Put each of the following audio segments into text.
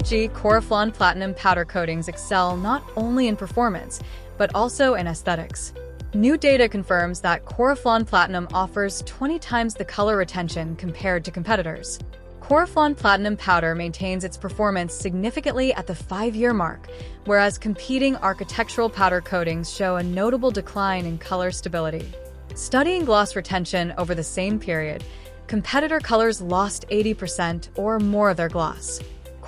PPG Coraflon Platinum powder coatings excel not only in performance, but also in aesthetics. New data confirms that Coraflon Platinum offers 20 times the color retention compared to competitors. Coraflon Platinum powder maintains its performance significantly at the 5-year mark, whereas competing architectural powder coatings show a notable decline in color stability. Studying gloss retention over the same period, competitor colors lost 80% or more of their gloss.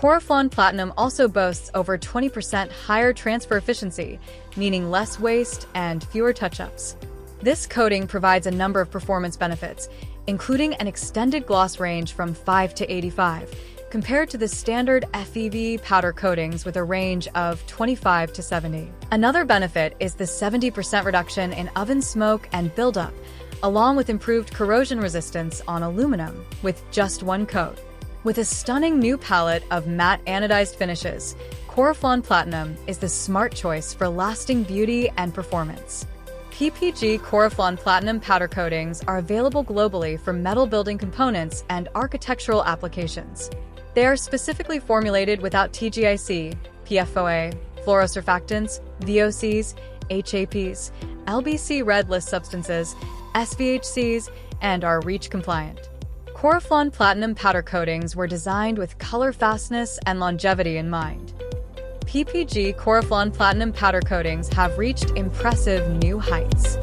Coraflon Platinum also boasts over 20% higher transfer efficiency, meaning less waste and fewer touch-ups. This coating provides a number of performance benefits, including an extended gloss range from 5 to 85, compared to the standard FEV powder coatings with a range of 25 to 70. Another benefit is the 70% reduction in oven smoke and buildup, along with improved corrosion resistance on aluminum with just one coat. With a stunning new palette of matte anodized finishes, Coraflon Platinum is the smart choice for lasting beauty and performance. PPG Coraflon Platinum powder coatings are available globally for metal building components and architectural applications. They are specifically formulated without TGIC, PFOA, fluorosurfactants, VOCs, HAPs, LBC Red List substances, SVHCs, and are REACH compliant. Coraflon Platinum powder coatings were designed with color fastness and longevity in mind. PPG Coraflon Platinum powder coatings have reached impressive new heights.